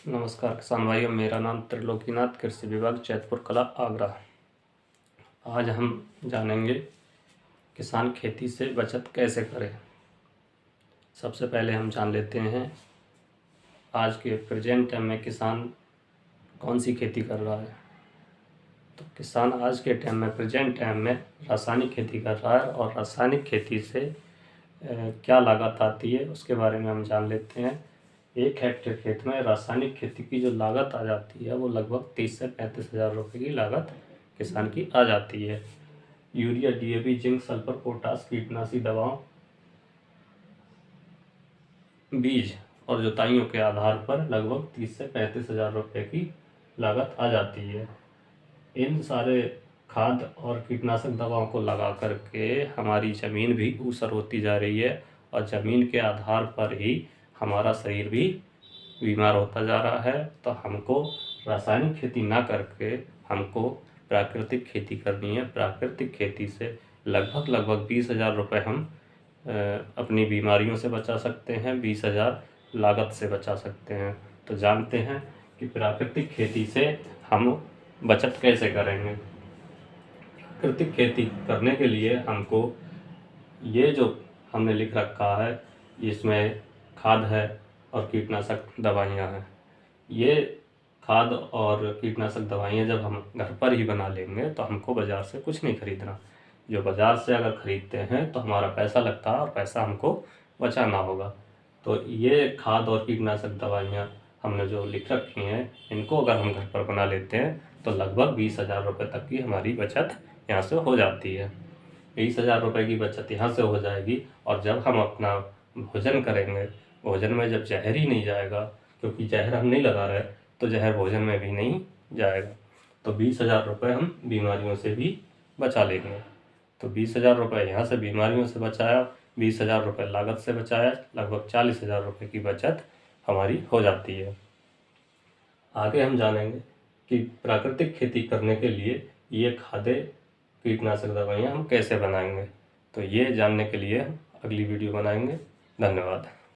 नमस्कार किसान भाइयों, मेरा नाम त्रिलोकीनाथ, कृषि विभाग जैतपुर कला आगरा। आज हम जानेंगे किसान खेती से बचत कैसे करें। सबसे पहले हम जान लेते हैं आज के प्रेजेंट टाइम में किसान कौन सी खेती कर रहा है। तो किसान आज के टाइम में प्रेजेंट टाइम में रासायनिक खेती कर रहा है और रासायनिक खेती से क्या लागत आती है उसके बारे में हम जान लेते हैं। 1 हेक्टेयर खेत में रासायनिक खेती की जो लागत आ जाती है वो लगभग 30 से 35 हज़ार रुपये की लागत किसान की आ जाती है। Urea, DAP, zinc, sulphur, potash, कीटनाशी दवाओं, बीज और जुताइयों के आधार पर लगभग 30 से 35 हज़ार रुपये की लागत आ जाती है। इन सारे खाद और कीटनाशक दवाओं को लगा करके हमारी ज़मीन भी ऊसर होती जा रही है और ज़मीन के आधार पर ही हमारा शरीर भी बीमार होता जा रहा है। तो हमको रासायनिक खेती ना करके हमको प्राकृतिक खेती करनी है। प्राकृतिक खेती से लगभग 20 हज़ार रुपये हम अपनी बीमारियों से बचा सकते हैं, 20 हज़ार लागत से बचा सकते हैं। तो जानते हैं कि प्राकृतिक खेती से हम बचत कैसे करेंगे। प्राकृतिक खेती करने के लिए हमको ये जो हमने लिख रखा है, इसमें खाद है और कीटनाशक दवाइयाँ हैं। ये खाद और कीटनाशक दवाइयाँ जब हम घर पर ही बना लेंगे तो हमको बाज़ार से कुछ नहीं खरीदना। जो बाज़ार से अगर ख़रीदते हैं तो हमारा पैसा लगता है और पैसा हमको बचाना होगा। तो ये खाद और कीटनाशक दवाइयाँ हमने जो लिख रखी हैं, इनको अगर हम घर पर बना लेते हैं तो लगभग 20 हज़ार रुपये तक की हमारी बचत यहाँ से हो जाती है। 20 हज़ार रुपये की बचत यहाँ से हो जाएगी। और जब हम अपना भोजन करेंगे, भोजन में जब जहर ही नहीं जाएगा, क्योंकि जहर हम नहीं लगा रहे तो जहर भोजन में भी नहीं जाएगा। तो 20 हज़ार रुपये हम बीमारियों से भी बचा लेंगे। तो 20 हज़ार रुपये यहाँ से बीमारियों से बचाया, 20 हज़ार रुपये लागत से बचाया, लगभग 40 हज़ार रुपये की बचत हमारी हो जाती है। आगे हम जानेंगे कि प्राकृतिक खेती करने के लिए ये खादें, कीटनाशक दवाइयाँ हम कैसे बनाएंगे। तो ये जानने के लिए अगली वीडियो बनाएंगे। धन्यवाद।